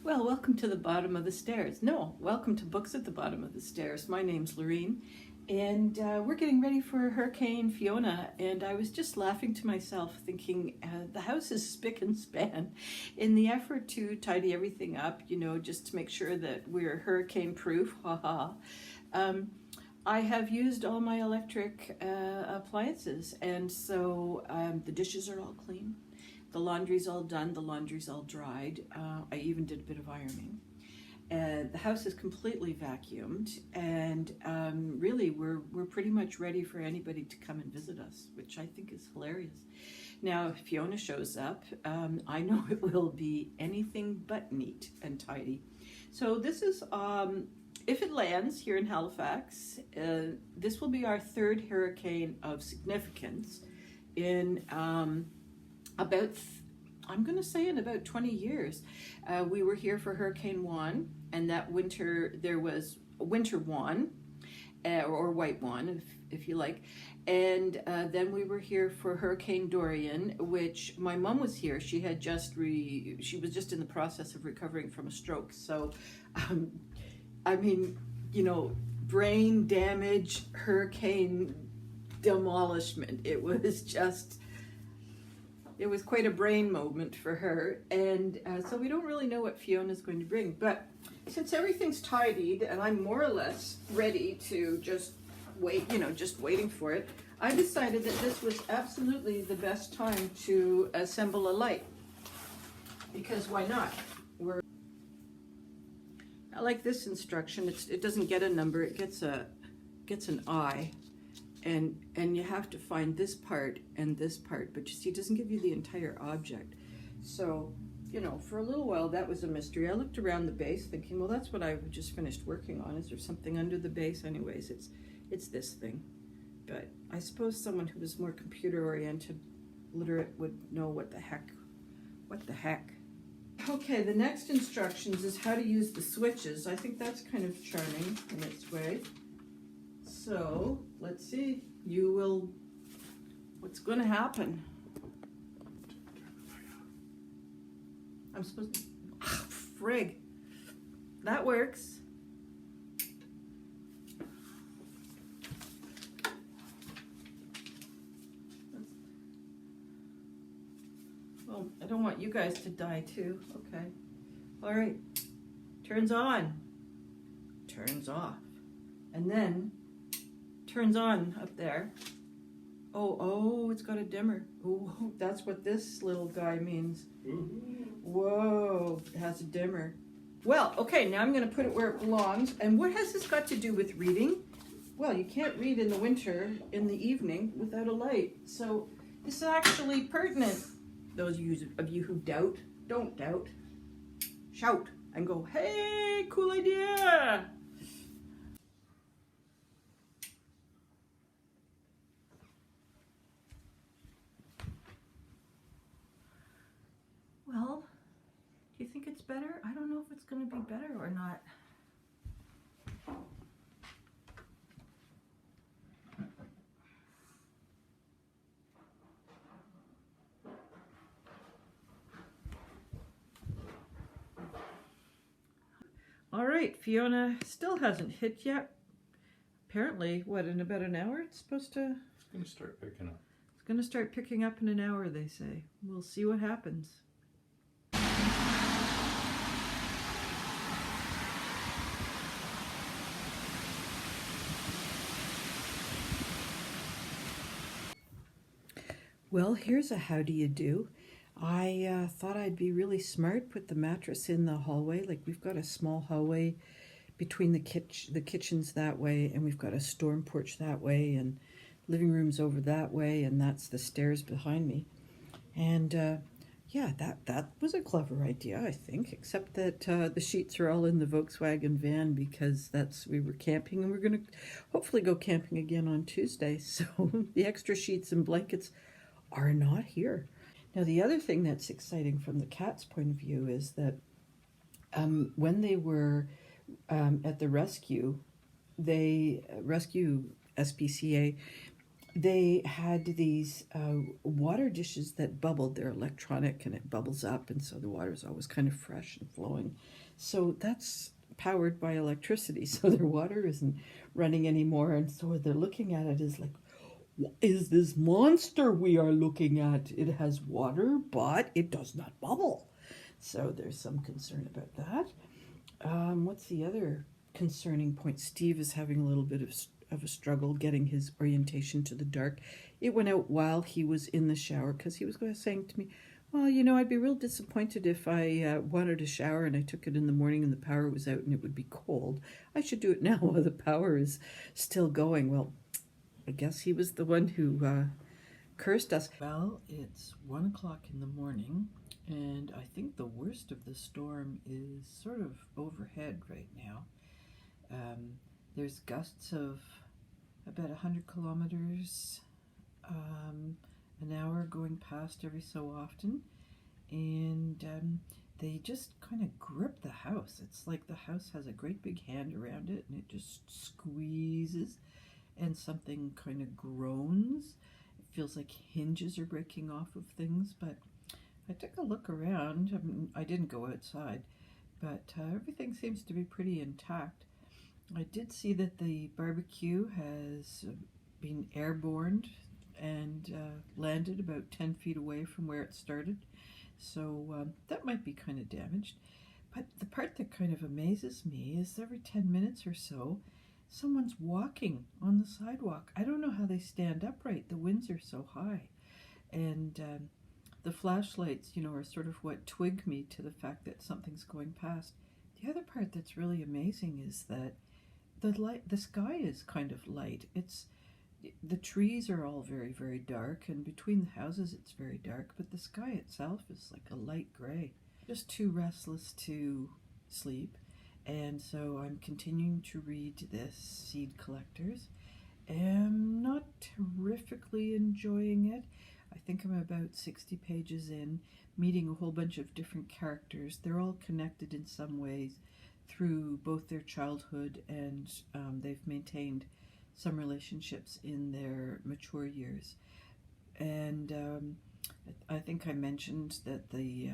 Well, welcome to the bottom of the stairs. No, welcome to Books at the Bottom of the Stairs. My name's Lorene, and we're getting ready for Hurricane Fiona. And I was just laughing to myself, thinking the house is spick and span in the effort to tidy everything up, just to make sure that we're hurricane proof. Haha. I have used all my electric appliances, and so the dishes are all clean. The laundry's all done, the laundry's all dried. I even did a bit of ironing. And the house is completely vacuumed, and really we're pretty much ready for anybody to come and visit us, which I think is hilarious. Now, if Fiona shows up, I know it will be anything but neat and tidy. So this is, if it lands here in Halifax, this will be our third hurricane of significance in I'm going to say in about 20 years. We were here for Hurricane Juan, and that winter there was Winter Juan, or White Juan, if you like. And then we were here for Hurricane Dorian, which my mom was here. She had she was just in the process of recovering from a stroke. So, brain damage, hurricane demolishment. It was quite a brain moment for her, and so we don't really know what Fiona's going to bring. But since everything's tidied and I'm more or less ready to just wait, just waiting for it, I decided that this was absolutely the best time to assemble a light, because why not? I like this instruction. It doesn't get a number; it gets an eye. And you have to find this part and this part, but you see, it doesn't give you the entire object. So, for a little while that was a mystery. I looked around the base thinking, well, that's what I just finished working on. Is there something under the base? Anyways, it's this thing. But I suppose someone who was more computer oriented, literate, would know what the heck. Okay, the next instructions is how to use the switches. I think that's kind of charming in its way. So, let's see, what's going to happen? I'm supposed to, frig, that works. Well, I don't want you guys to die too. Okay. All right. Turns on. Turns off. And then turns on up there. Oh, it's got a dimmer. Oh, that's what this little guy means. Whoa, it has a dimmer. Well, okay, now I'm going to put it where it belongs. And what has this got to do with reading? Well, you can't read in the winter, in the evening, without a light. So this is actually pertinent. Those of you who doubt, don't doubt. Shout and go, hey, cool idea. Well, do you think it's better? I don't know if it's going to be better or not. All right, Fiona still hasn't hit yet. Apparently, in about an hour it's supposed to... It's going to start picking up. It's going to start picking up in an hour, they say. We'll see what happens. Well, here's a how do you do. I thought I'd be really smart, put the mattress in the hallway. Like, we've got a small hallway between the kitchens that way, and we've got a storm porch that way, and living room's over that way, and that's the stairs behind me. And yeah, that was a clever idea, I think, except that the sheets are all in the Volkswagen van, because we were camping, and we're going to hopefully go camping again on Tuesday. So the extra sheets and blankets are not here. Now, the other thing that's exciting from the cat's point of view is that when they were at the rescue SPCA, they had these water dishes that bubbled. They're electronic and it bubbles up, and so the water is always kind of fresh and flowing. So that's powered by electricity, so their water isn't running anymore. And so they're looking at it as like, what is this monster we are looking at? It has water, but it does not bubble. So there's some concern about that. What's the other concerning point? Steve is having a little bit of a struggle getting his orientation to the dark. It went out while he was in the shower because he was saying to me, well, I'd be real disappointed if I wanted a shower and I took it in the morning and the power was out and it would be cold. I should do it now while the power is still going. Well, I guess he was the one who cursed us. Well, it's 1 o'clock in the morning, and I think the worst of the storm is sort of overhead right now. There's gusts of about 100 kilometers an hour going past every so often, and they just kind of grip the house. It's like the house has a great big hand around it, and it just squeezes, and something kind of groans. It feels like hinges are breaking off of things, but I took a look around. I mean, I didn't go outside, but everything seems to be pretty intact. I did see that the barbecue has been airborne and landed about 10 feet away from where it started, so that might be kind of damaged. But the part that kind of amazes me is every 10 minutes or so, someone's walking on the sidewalk. I don't know how they stand upright. The winds are so high. And the flashlights, are sort of what twig me to the fact that something's going past. The other part that's really amazing is that the sky is kind of light. The trees are all very, very dark, and between the houses it's very dark, but the sky itself is like a light gray. Just too restless to sleep. And so I'm continuing to read this, Seed Collectors. I'm not terrifically enjoying it. I think I'm about 60 pages in, meeting a whole bunch of different characters. They're all connected in some ways through both their childhood, and they've maintained some relationships in their mature years. And I think I mentioned that the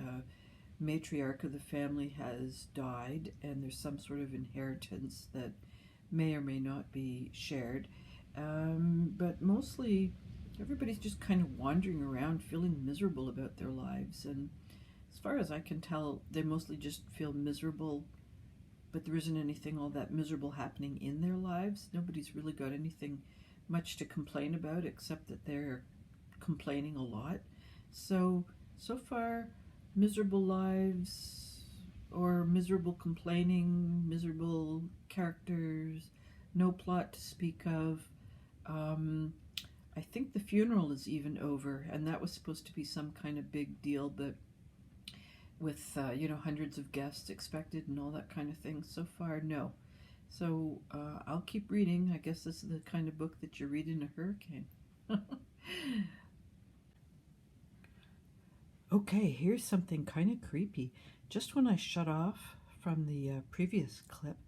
matriarch of the family has died, and there's some sort of inheritance that may or may not be shared. But mostly, everybody's just kind of wandering around feeling miserable about their lives. And as far as I can tell, they mostly just feel miserable, but there isn't anything all that miserable happening in their lives. Nobody's really got anything much to complain about except that they're complaining a lot. So far, miserable lives, or miserable complaining, miserable characters, no plot to speak of. I think the funeral is even over, and that was supposed to be some kind of big deal, but with hundreds of guests expected and all that kind of thing. So far, no. So I'll keep reading. I guess this is the kind of book that you read in a hurricane. Okay, here's something kind of creepy. Just when I shut off from the previous clip,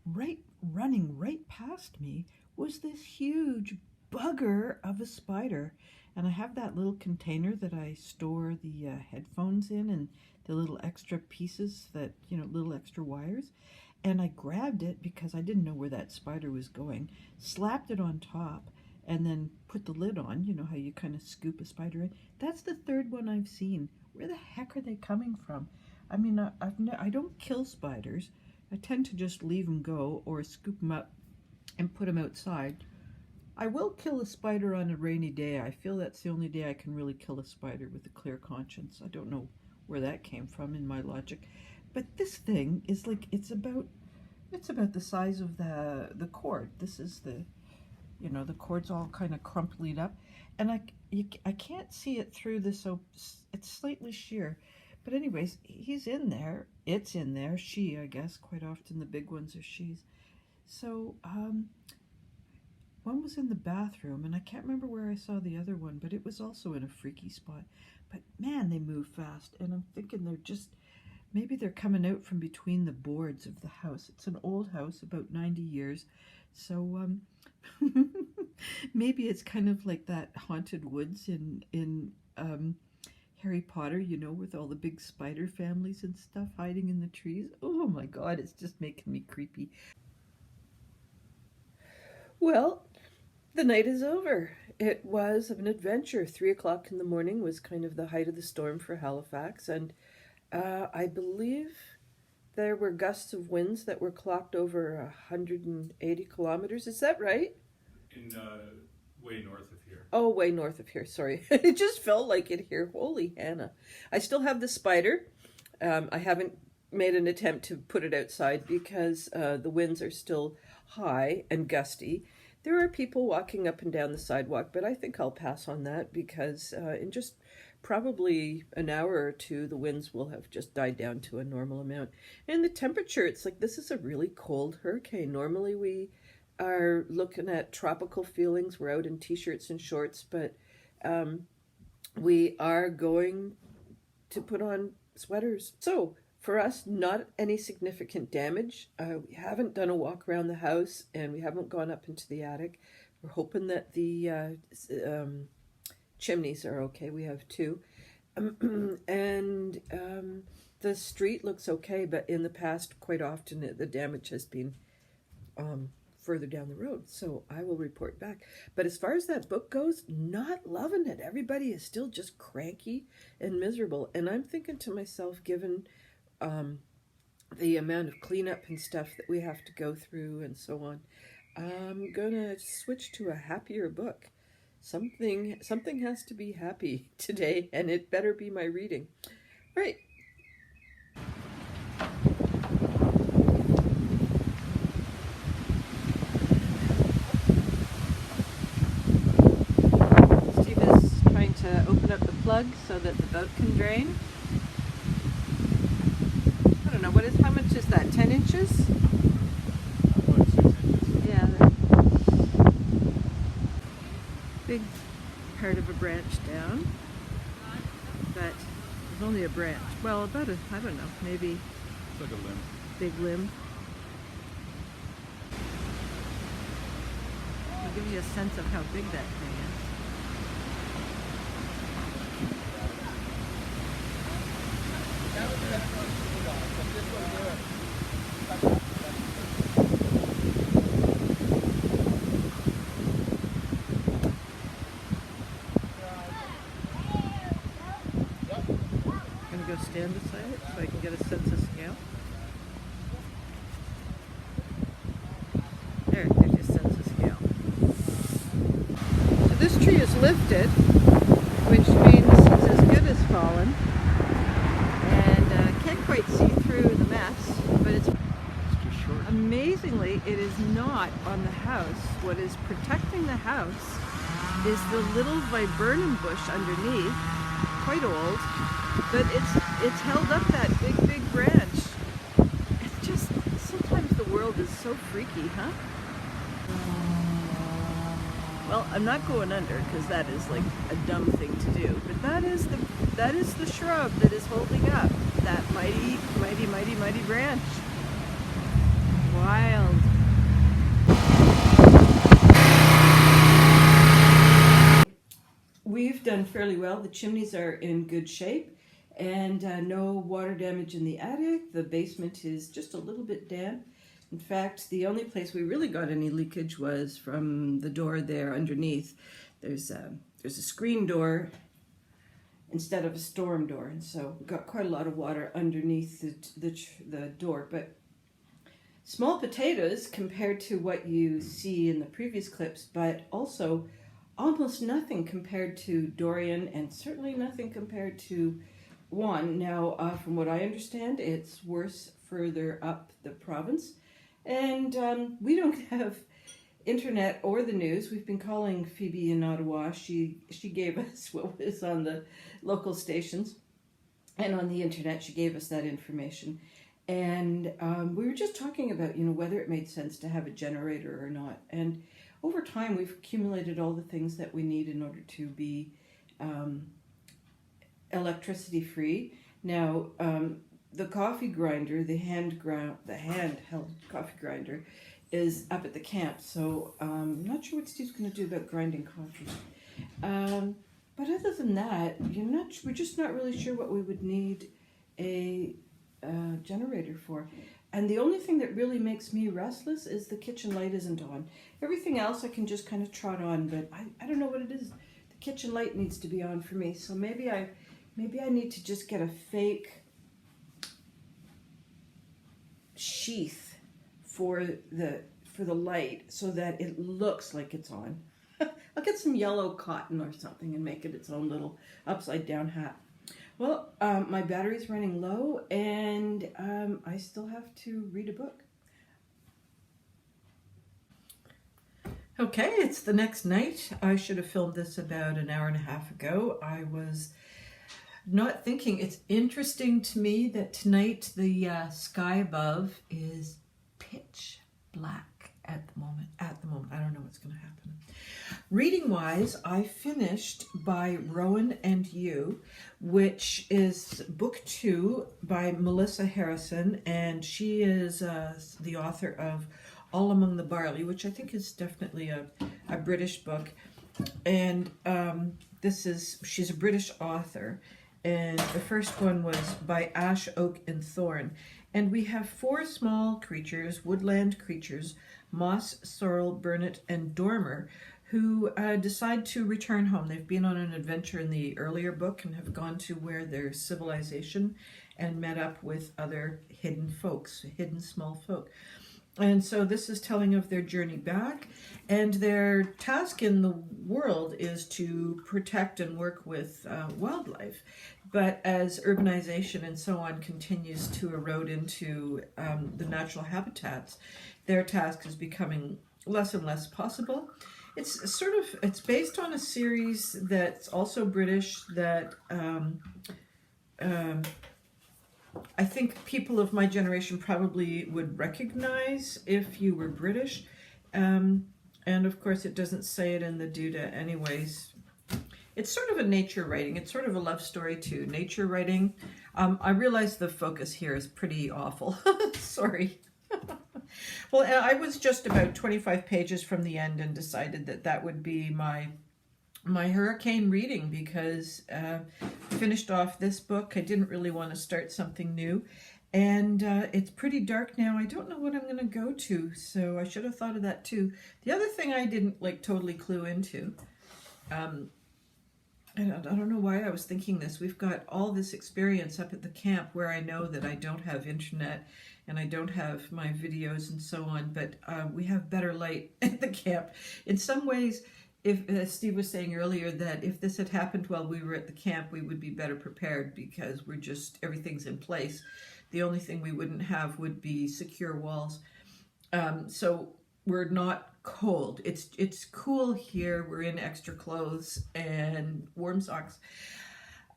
running right past me was this huge bugger of a spider. And I have that little container that I store the headphones in, and the little extra pieces that, little extra wires. And I grabbed it because I didn't know where that spider was going, slapped it on top, and then put the lid on. You know how you kind of scoop a spider in? That's the third one I've seen. Where the heck are they coming from? I mean, I don't kill spiders. I tend to just leave them go or scoop them up and put them outside. I will kill a spider on a rainy day. I feel that's the only day I can really kill a spider with a clear conscience. I don't know where that came from in my logic. But this thing is like, it's about the size of the cord. This is the cord's all kind of crumpled up. And I can't see it through this, so it's slightly sheer. But anyways, he's in there. It's in there. She, I guess. Quite often the big ones are she's. So, one was in the bathroom, and I can't remember where I saw the other one, but it was also in a freaky spot. But man, they move fast, and I'm thinking they're just maybe they're coming out from between the boards of the house. It's an old house, about 90 years. So maybe it's kind of like that haunted woods in Harry Potter, you know, with all the big spider families and stuff hiding in the trees. Oh my God, it's just making me creepy. Well, the night is over. It was an adventure. 3 o'clock in the morning was kind of the height of the storm for Halifax, and I believe there were gusts of winds that were clocked over 180 kilometers. Is that right? In way north of here. Oh, way north of here. Sorry. It just felt like it here. Holy Hannah. I still have the spider. I haven't made an attempt to put it outside because the winds are still high and gusty. There are people walking up and down the sidewalk, but I think I'll pass on that because in just probably an hour or two, the winds will have just died down to a normal amount. And the temperature, it's like this is a really cold hurricane. Normally we are looking at tropical feelings. We're out in t-shirts and shorts, but we are going to put on sweaters. So for us, not any significant damage. We haven't done a walk around the house, and we haven't gone up into the attic. We're hoping that the chimneys are okay. We have two. And the street looks okay, but in the past, quite often, the damage has been further down the road. So I will report back. But as far as that book goes, not loving it. Everybody is still just cranky and miserable. And I'm thinking to myself, given the amount of cleanup and stuff that we have to go through and so on, I'm gonna switch to a happier book. Something has to be happy today, and it better be my reading. All right. Steve is trying to open up the plug so that the boat can drain. I don't know, how much is that, 10 inches? About 6 inches. Yeah. Big part of a branch down, but there's only a branch. Well, about I don't know, maybe It's like a limb. big limb. I'll give you a sense of how big that thing is. I'm going to go stand beside it so I can get a sense of scale. There's your sense of scale. So this tree is lifted, which means it's as good as fallen. And can't quite see through the mess, but it's It's too short. amazingly, it is not on the house. What is protecting the house is the little viburnum bush underneath, quite old, but it's held up that big branch. It's just, sometimes the world is so freaky, huh? Well, I'm not going under because that is like a dumb thing to do, but that is the shrub that is holding up that mighty branch. Wild. We've done fairly well. The chimneys are in good shape, and no water damage in the attic. The basement is just a little bit damp. In fact, the only place we really got any leakage was from the door there underneath. There's a screen door instead of a storm door, and so we got quite a lot of water underneath the door. But small potatoes compared to what you see in the previous clips, but also almost nothing compared to Dorian, and certainly nothing compared to Juan. Now, from what I understand, it's worse further up the province. And we don't have internet or the news. We've been calling Phoebe in Ottawa. She gave us what was on the local stations. And on the internet, she gave us that information. And we were just talking about, whether it made sense to have a generator or not. And over time, we've accumulated all the things that we need in order to be electricity free. Now, the coffee grinder, the handheld coffee grinder, is up at the camp. So I'm not sure what Steve's going to do about grinding coffee. But other than that, we're just not really sure what we would need a generator for. And the only thing that really makes me restless is the kitchen light isn't on. Everything else I can just kind of trot on, but I don't know what it is. The kitchen light needs to be on for me. So maybe I need to just get a fake sheath for the light so that it looks like it's on. I'll get some yellow cotton or something and make it its own little upside down hat. Well, my battery's running low, and I still have to read a book. Okay, it's the next night. I should have filmed this about an hour and a half ago. I was not thinking. It's interesting to me that tonight the sky above is pitch black at the moment. I don't know what's going to happen. Reading wise, I finished by Rowan and You, which is book 2 by Melissa Harrison, and she is the author of All Among the Barley, which I think is definitely a British book. And she's a British author, and the first one was by Ash, Oak, and Thorn. And we have 4 small creatures, woodland creatures, Moss, Sorrel, Burnet, and Dormer, who decide to return home. They've been on an adventure in the earlier book and have gone to where there's civilization and met up with other hidden small folk. And so this is telling of their journey back, and their task in the world is to protect and work with wildlife. But as urbanization and so on continues to erode into the natural habitats, their task is becoming less and less possible. It's based on a series that's also British that I think people of my generation probably would recognize if you were British. And of course it doesn't say it in the Duda anyways. It's sort of a nature writing. It's sort of a love story too. Nature writing. I realize the focus here is pretty awful. Sorry. Well, I was just about 25 pages from the end and decided that would be my hurricane reading, because I finished off this book. I didn't really want to start something new, and it's pretty dark now. I don't know what I'm going to go to, so I should have thought of that too. The other thing I didn't totally clue into, and I don't know why I was thinking this. We've got all this experience up at the camp where I know that I don't have internet and I don't have my videos and so on, but we have better light at the camp. In some ways, as Steve was saying earlier, that if this had happened while we were at the camp, we would be better prepared because everything's in place. The only thing we wouldn't have would be secure walls. So we're not cold. It's cool here. We're in extra clothes and warm socks.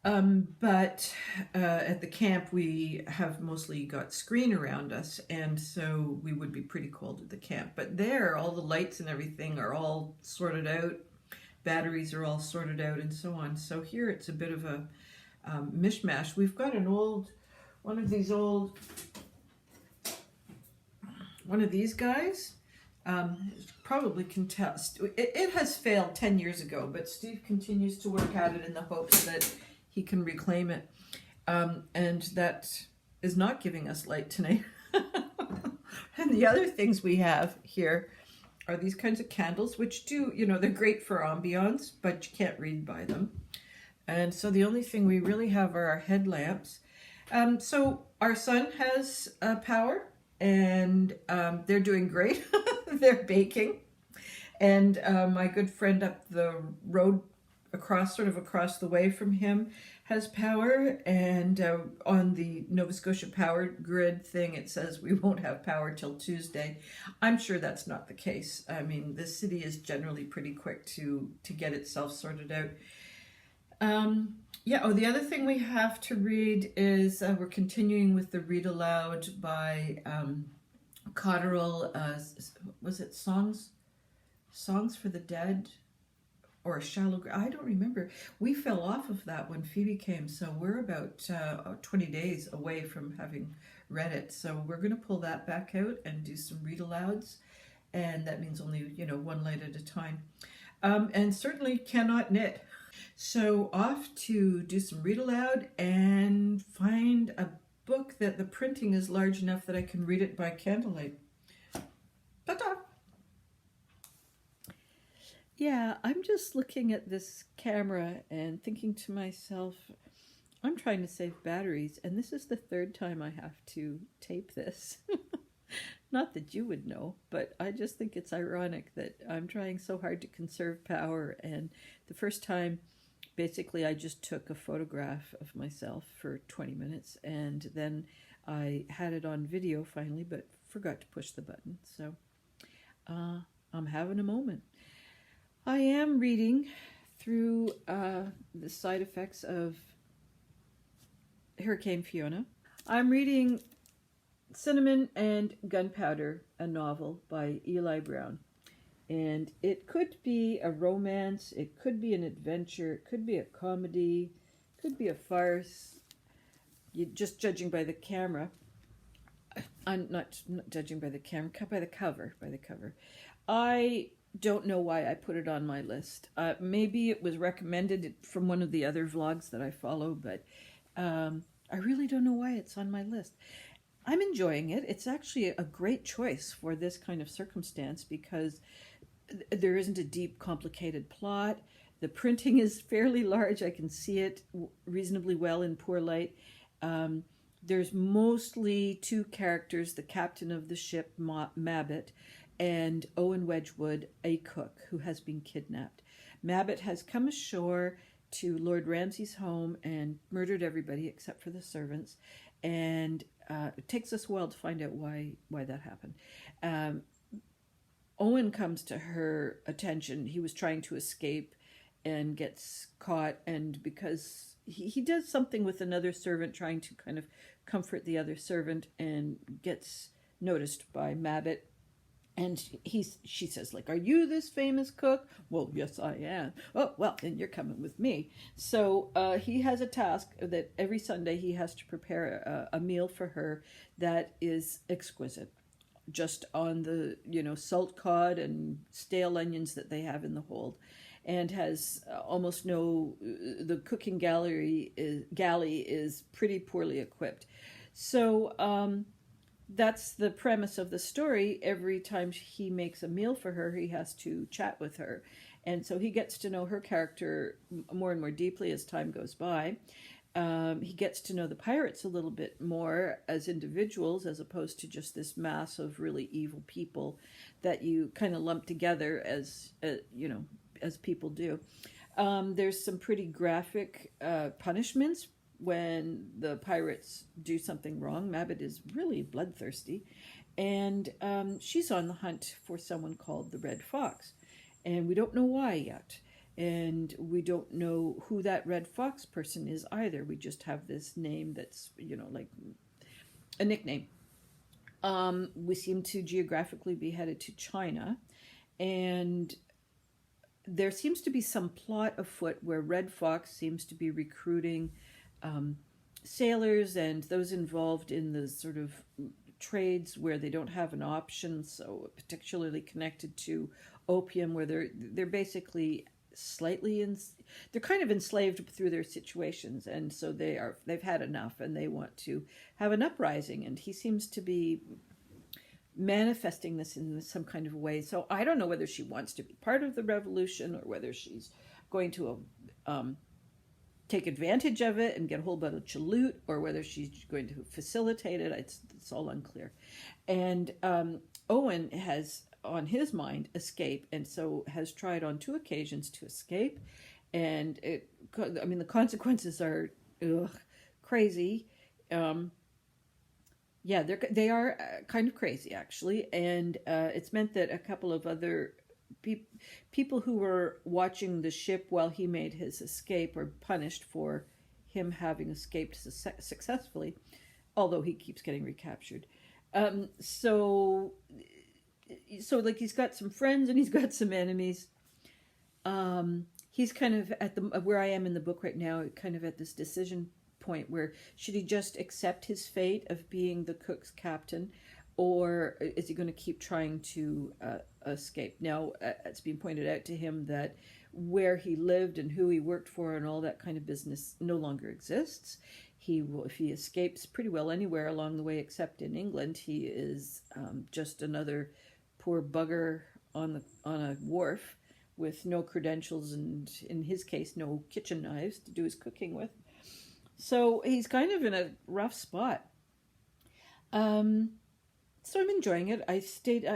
But at the camp, we have mostly got screen around us, and so we would be pretty cold at the camp. But there, all the lights and everything are all sorted out. Batteries are all sorted out and so on. So here it's a bit of a mishmash. We've got one of these guys. Probably can tell. It has failed 10 years ago, but Steve continues to work at it in the hopes that he can reclaim it. And that is not giving us light tonight. And the other things we have here are these kinds of candles, which they're great for ambiance, but you can't read by them. And so the only thing we really have are our headlamps. So our son has power, and they're doing great. They're baking. And my good friend up the road across the way from him has power, and on the Nova Scotia power grid thing it says we won't have power till Tuesday. I'm sure that's not the case. I mean, the city is generally pretty quick to get itself sorted out. The other thing we have to read is we're continuing with the read aloud by Cotterill. Was it Songs for the Dead? or a shallow. I don't remember. We fell off of that when Phoebe came, so we're about 20 days away from having read it. So we're going to pull that back out and do some read alouds, and that means only one light at a time. And certainly cannot knit. So off to do some read aloud and find a book that the printing is large enough that I can read it by candlelight. Ta-ta! Yeah, I'm just looking at this camera and thinking to myself, I'm trying to save batteries, and this is the third time I have to tape this. Not that you would know, but I just think it's ironic that I'm trying so hard to conserve power, and the first time, basically, I just took a photograph of myself for 20 minutes, and then I had it on video finally, but forgot to push the button, so I'm having a moment. I am reading through the side effects of Hurricane Fiona. I'm reading Cinnamon and Gunpowder, a novel by Eli Brown. And it could be a romance, it could be an adventure, it could be a comedy, it could be a farce. Just judging by the camera. I'm not judging by the camera, by the cover. I don't know why I put it on my list. Maybe it was recommended from one of the other vlogs that I follow, but I really don't know why it's on my list. I'm enjoying it. It's actually a great choice for this kind of circumstance because there isn't a deep, complicated plot. The printing is fairly large. I can see it reasonably well in poor light. There's mostly two characters, the captain of the ship, Mabit, and Owen Wedgwood, a cook who has been kidnapped. Mabit has come ashore to Lord Ramsay's home and murdered everybody except for the servants, and it takes us a while to find out why that happened. Owen comes to her attention. He was trying to escape and gets caught, and because he does something with another servant trying to kind of comfort the other servant, and gets noticed by Mabit. And she says, like, are you this famous cook? Well, yes, I am. Oh, well, then you're coming with me. So he has a task that every Sunday he has to prepare a meal for her that is exquisite. Just on the, salt cod and stale onions that they have in the hold. And has almost no, the cooking galley is pretty poorly equipped. So, that's the premise of the story. Every time he makes a meal for her, he has to chat with her. And so he gets to know her character more and more deeply as time goes by. He gets to know the pirates a little bit more as individuals, as opposed to just this mass of really evil people that you kind of lump together as people do. There's some pretty graphic punishments when the pirates do something wrong. Mabit is really bloodthirsty, and she's on the hunt for someone called the Red Fox, and we don't know why yet, and we don't know who that Red Fox person is either. We just have this name that's, like a nickname. We seem to geographically be headed to China, and there seems to be some plot afoot where Red Fox seems to be recruiting sailors and those involved in the sort of trades where they don't have an option, so particularly connected to opium, where they're basically they're kind of enslaved through their situations, and so they've had enough and they want to have an uprising, and he seems to be manifesting this in some kind of way. So I don't know whether she wants to be part of the revolution or whether she's going to take advantage of it and get a whole bunch of loot, or whether she's going to facilitate it. It's all unclear. And Owen has on his mind escape, and so has tried on 2 occasions to escape, and the consequences are crazy. They are kind of crazy, actually, and it's meant that a couple of other people who were watching the ship while he made his escape are punished for him having escaped successfully, although he keeps getting recaptured. So like, he's got some friends and he's got some enemies. He's kind of at the where I am in the book right now, kind of at this decision point where should he just accept his fate of being the cook's captain, or is he going to keep trying to escape? Now, it's been pointed out to him that where he lived and who he worked for and all that kind of business no longer exists. He will, if he escapes pretty well anywhere along the way except in England, he is just another poor bugger on a wharf with no credentials and, in his case, no kitchen knives to do his cooking with. So he's kind of in a rough spot. So I'm enjoying it. I stayed.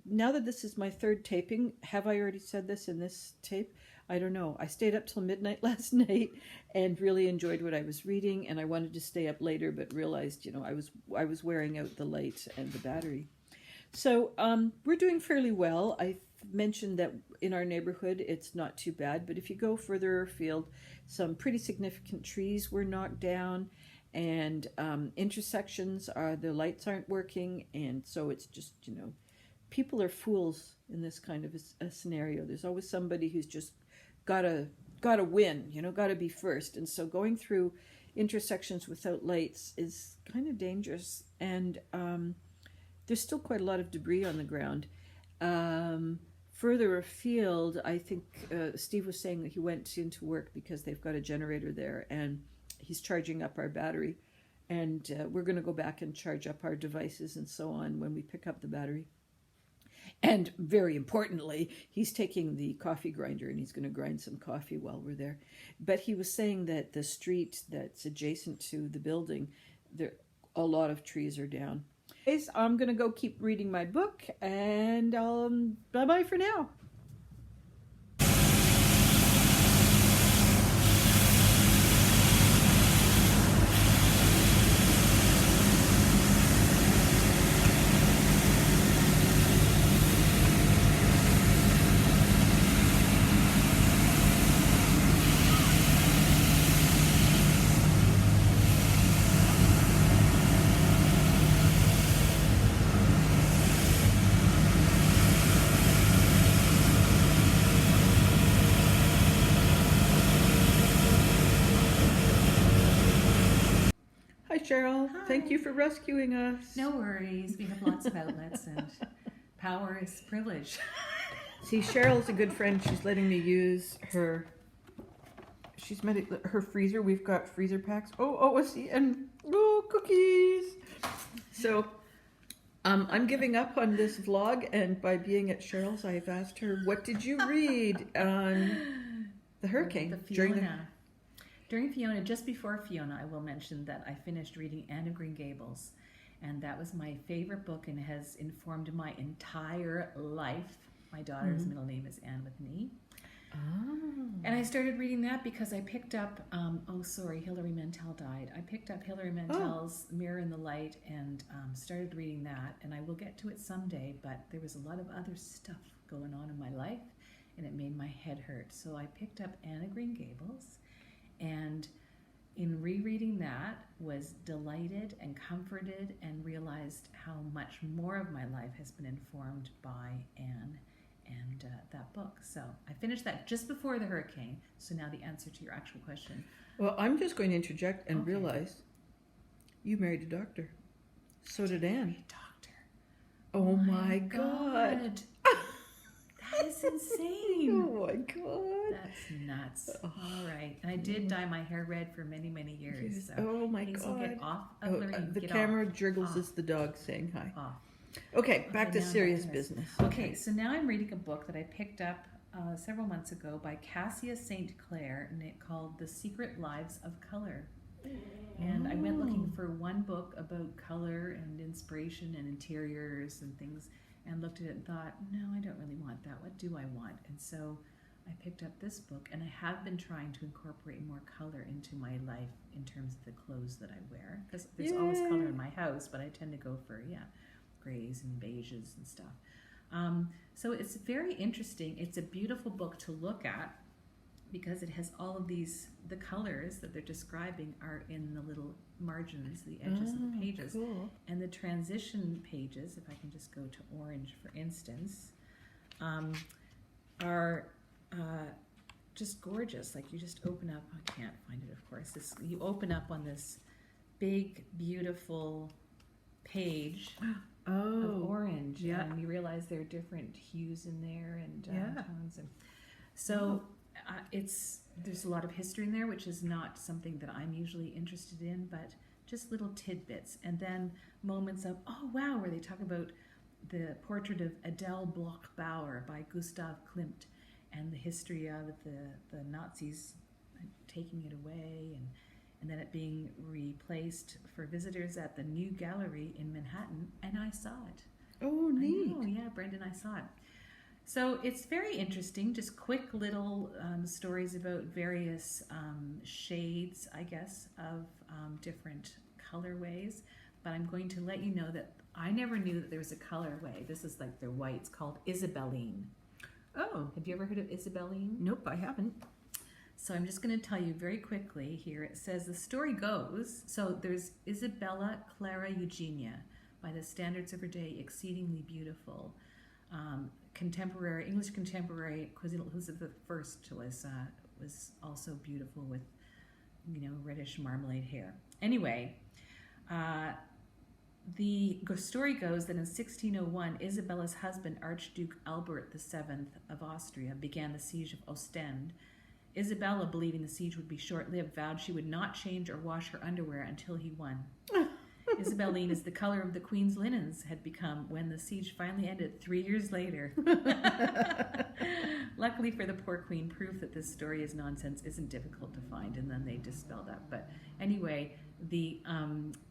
Now that this is my third taping, have I already said this in this tape? I don't know. I stayed up till midnight last night and really enjoyed what I was reading. And I wanted to stay up later, but realized, I was wearing out the light and the battery. So we're doing fairly well. I mentioned that in our neighborhood it's not too bad, but if you go further afield, some pretty significant trees were knocked down, and intersections the lights aren't working, and so it's just people are fools in this kind of a scenario. There's always somebody who's just gotta win, gotta be first, and so going through intersections without lights is kind of dangerous, and there's still quite a lot of debris on the ground. Further afield, I think Steve was saying that he went into work because they've got a generator there, and he's charging up our battery. And we're going to go back and charge up our devices and so on when we pick up the battery. And very importantly, he's taking the coffee grinder and he's going to grind some coffee while we're there. But he was saying that the street that's adjacent to the building, a lot of trees are down. I'm going to go keep reading my book, and bye-bye for now. Cheryl, hi. Thank you for rescuing us. No worries. We have lots of outlets, and power is privilege. See, Cheryl's a good friend. She's letting me use her. She's made her freezer. We've got freezer packs. Let's see, and cookies. So, I'm giving up on this vlog, and by being at Cheryl's, I've asked her, "What did you read on the hurricane During Fiona, just before Fiona, I will mention that I finished reading Anne of Green Gables, and that was my favorite book and has informed my entire life. My daughter's middle name is Anne with an E. Oh. And I started reading that because I picked up, Hilary Mantel died. I picked up Hilary Mantel's Mirror in the Light and started reading that, and I will get to it someday, but there was a lot of other stuff going on in my life, and it made my head hurt. So I picked up Anne of Green Gables, and in rereading that was delighted and comforted and realized how much more of my life has been informed by Anne and that book. So I finished that just before the hurricane. So now the answer to your actual question. Well, I'm just going to interject and realize you married a doctor. So did Anne. Doctor. Oh my God. That is insane. Oh my God. That's nuts. All right. And I did dye my hair red for many, many years. So oh my Hazel, God. Get off of Lorraine. The Get camera off. jiggles Off. as the dog saying hi. Off. Okay, back to now serious back to this. business. Okay, so now I'm reading a book that I picked up several months ago by Cassia St. Clair, and it called The Secret Lives of Color. And I went looking for one book about color and inspiration and interiors and things, and looked at it and thought, no, I don't really want that. What do I want? And so I picked up this book, and I have been trying to incorporate more color into my life in terms of the clothes that I wear, because there's always color in my house, but I tend to go for, grays and beiges and stuff. So it's very interesting. It's a beautiful book to look at because it has all of these, the colors that they're describing are in the little margins, the edges of the pages. Cool. And the transition pages, if I can just go to orange for instance, are just gorgeous. Like you just open up. I can't find it, of course. You open up on this big, beautiful page of orange, and you realize there are different hues in there and tones, and so there's a lot of history in there, which is not something that I'm usually interested in, but just little tidbits, and then moments of where they talk about the portrait of Adele Bloch-Bauer by Gustav Klimt and the history of the Nazis taking it away, and then it being replaced for visitors at the New Gallery in Manhattan, and I saw it. Oh, neat. I know, yeah, Brenda and I saw it. So it's very interesting, just quick little stories about various shades, I guess, of different colorways. But I'm going to let you know that I never knew that there was a colorway. This is like their whites called Isabelline. Oh. Have you ever heard of Isabelline? Nope, I haven't. So I'm just going to tell you very quickly here. It says, the story goes, so there's Isabella Clara Eugenia, by the standards of her day, exceedingly beautiful. English contemporary Queen Elizabeth I was also beautiful with, reddish marmalade hair. Anyway, the story goes that in 1601, Isabella's husband, Archduke Albert VII of Austria, began the siege of Ostend. Isabella, believing the siege would be short-lived, vowed she would not change or wash her underwear until he won. Isabelline is the color of the Queen's linens had become when the siege finally ended 3 years later. Luckily for the poor Queen, proof that this story is nonsense isn't difficult to find, and then they dispel that. But anyway, the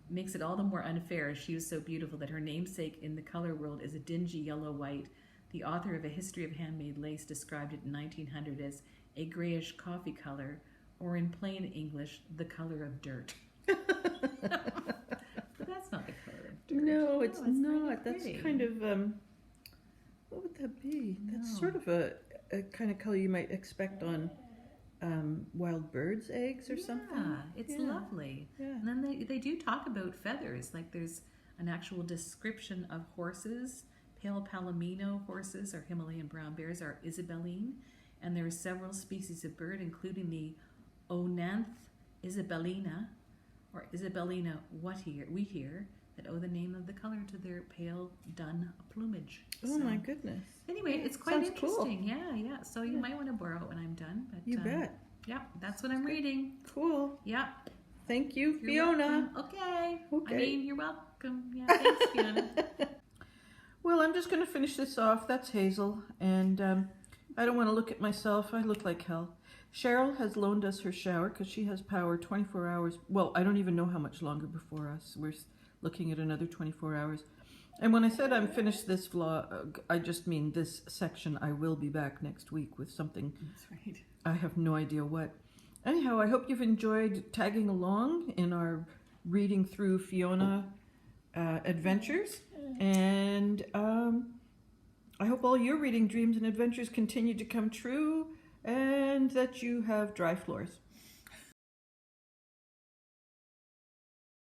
makes it all the more unfair. She was so beautiful that her namesake in the color world is a dingy yellow-white. The author of A History of Handmade Lace described it in 1900 as a grayish coffee color, or in plain English, the color of dirt. But that's not the color of dirt. No, it's not. Kind of That's kind of, what would that be? That's sort of a kind of color you might expect on wild birds' eggs or something. Yeah, it's lovely. Yeah. And then they do talk about feathers. Like there's an actual description of horses. Pale Palomino horses or Himalayan brown bears are Isabelline. And there are several species of bird, including the Onanth isabellina, or Isabellina wheatear, that owe the name of the color to their pale dun plumage. Oh, my goodness. Anyway, it's quite Sounds interesting. cool. Yeah. So you might want to borrow it when I'm done. But, You bet. Yeah, that's what I'm reading. Cool. Yeah. Thank you, You're Fiona. welcome. Okay. Okay. I mean, you're welcome. Yeah, thanks, Fiona. Well, I'm just going to finish this off. That's Hazel. And I don't want to look at myself. I look like hell. Cheryl has loaned us her shower because she has power 24 hours. Well, I don't even know how much longer before us. We're looking at another 24 hours. And when I said I'm finished this vlog, I just mean this section. I will be back next week with something. That's right. I have no idea what. Anyhow, I hope you've enjoyed tagging along in our reading through Fiona adventures. And I hope all your reading dreams and adventures continue to come true and that you have dry floors.